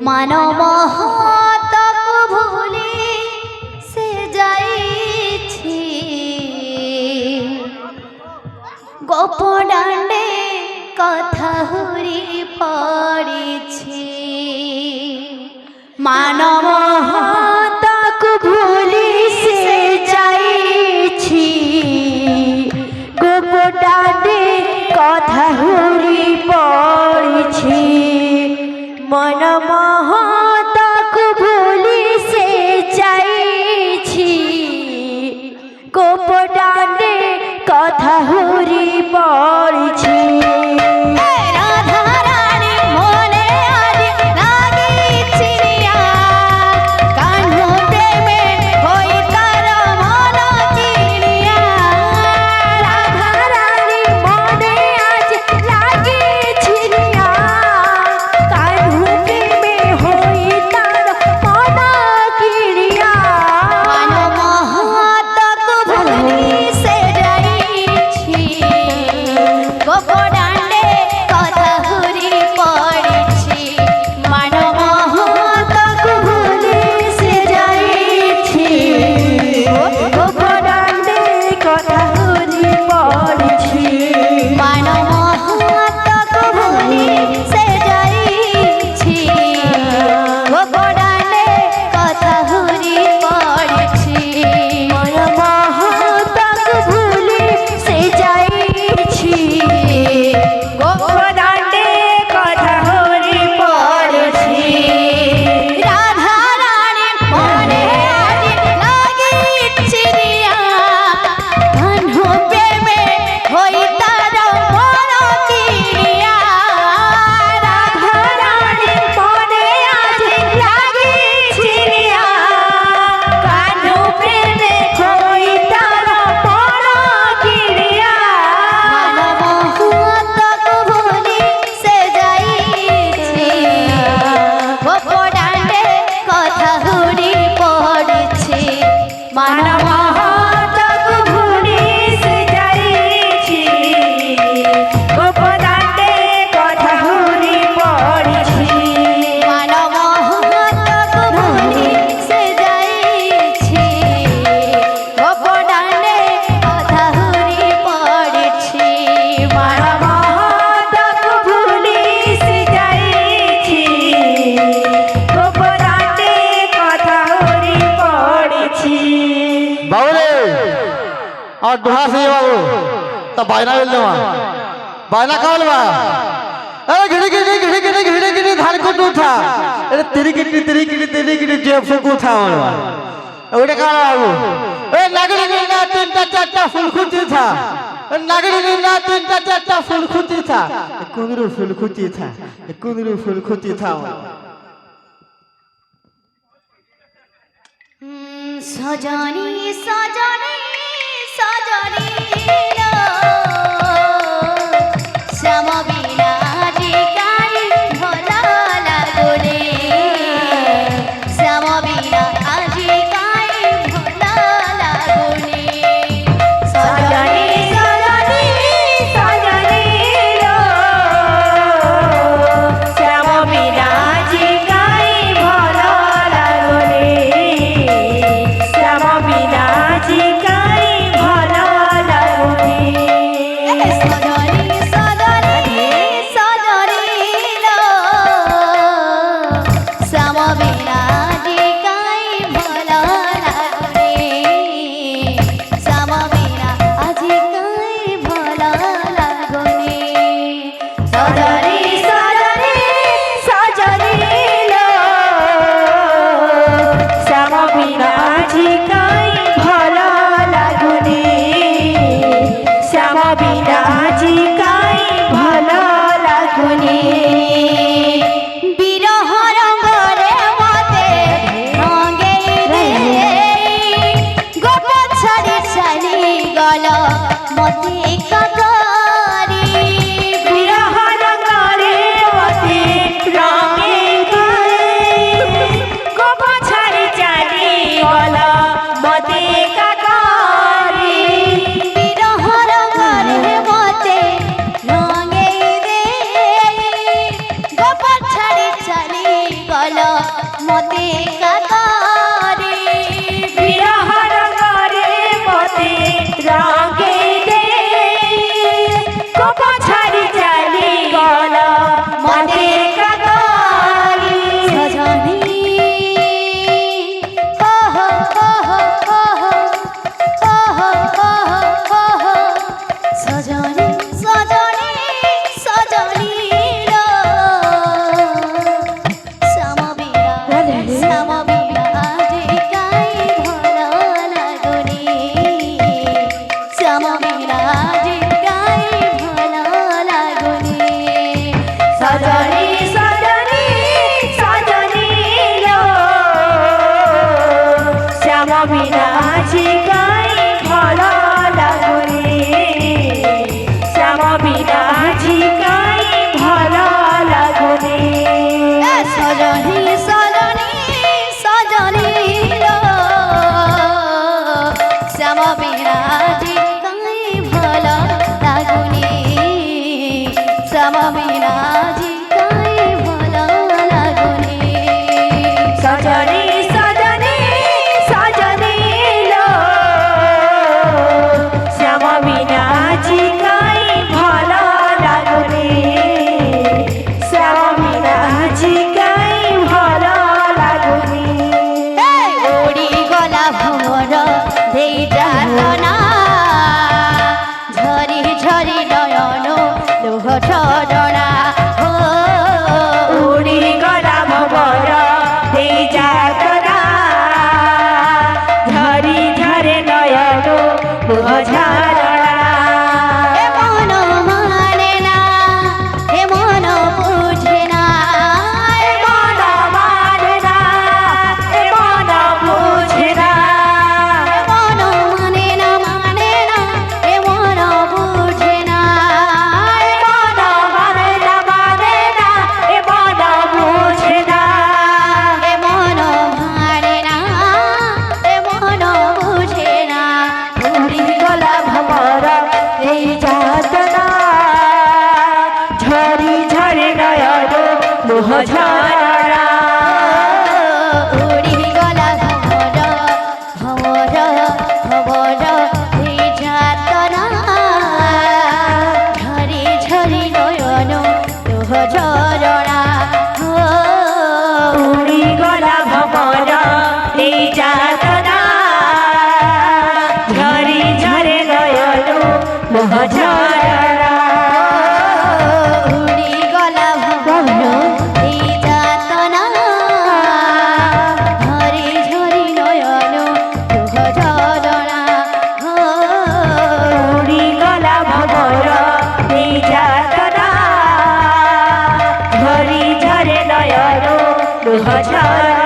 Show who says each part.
Speaker 1: মানব তকু ভুলি সে যাইছি গোপদাণ্ডে কথা হুরি পড়িছি মানব তকু ভুলি সে যাইছি গোপদাণ্ডে কথা হুরি পড়িছি মন মহতকু ভুলি সে যাইছি গোপদাণ্ডে কথা হুরি পড়িছি
Speaker 2: और दुहा से बाबू तब बायना मिल जावा बायना का बोलवा अरे घड़ी घड़ी घड़ी घड़ी घड़ी घड़ी धान को तू था अरे तेरी किटी जेब से को था बोलवा ओडे का बाबू ए नागरी ना तीनटा चारटा फुलखुची था नागरी ना तीनटा चारटा फुलखुची था कुंदरू फुलखुची था कुंदरू फुलखुची था
Speaker 1: सजनी सजनी सजनी श्याम बिना काई भला लागुने श्याम बिना आज काई भला लागुने सजनी सजनी सजनी श्याम बिना आज काई भला लागुने श्याम बिना आज काई भला लागुने चली
Speaker 3: কল মতে কাকারে
Speaker 1: বিরহর করে মতে রঙে দে কোপ ছাড়ি চালি গল মতে কাকারি
Speaker 3: সজনী ওহ ওহ ওহ ওহ ওহ ওহ সজনী সজনী সজনী লো সমবিরা সমবিরা আজে গাই ভালো লাগুনি সমবিরা আজে গাই ভালো লাগুনি
Speaker 1: সজনী সজনী সজনী লো শ্যাম বিনাচি গাই ভালো লাগুনি শ্যাম বিনাচি গাই ভালো লাগুনি
Speaker 3: সজনী সজনী সজনী লো শ্যাম বিরাজি গাই ভালো লাগুনি শ্যাম বিরাজি গাই ভালো লাগুনি
Speaker 1: সজনী সজনী সজনী লো শ্যাম বিনাচি গাই ভালো লাগুনি শ্যাম বিনাচি গাই ভালো লাগুনি
Speaker 3: উড়ি গলা ভোর দেই যাতনা ঝরি ঝরি নয়ন লুহ ঝরনা
Speaker 1: উড়ি গলা ভবর দেই যাতনা ঝরি ঝরে নয়ন বুহ ঝরনা
Speaker 3: এ মন মানে না এ মন বুঝে না
Speaker 1: এ মন মানে না এ মন বুঝে না
Speaker 3: এ মন মানে না এ মন বুঝে না
Speaker 1: এ মন মানে না এ মন বুঝে না
Speaker 3: এ মন মানে না এ মন বুঝে না
Speaker 1: উড়ি গলা ভবর এই যাতনা ঝরি ঝরে নয়ন লোহ ঝরা
Speaker 3: উড়ি গলা ভমর ভমর ভমর এই যাতনা ঝরি ঝরি নয়ন লোহ ঝরনা
Speaker 1: উড়ি গলা ভবর এই যাতনা ঝরি ঝরে নয়ন লোহ ঝরা
Speaker 3: উড়ি গলা ভমর এই যাতনা ঝরি ঝরি নয়ন লোহ ঝরনা
Speaker 1: উড়ি গলা ভবর এই যাতনা ঝরি ঝরে নয়ন লোহ ঝরা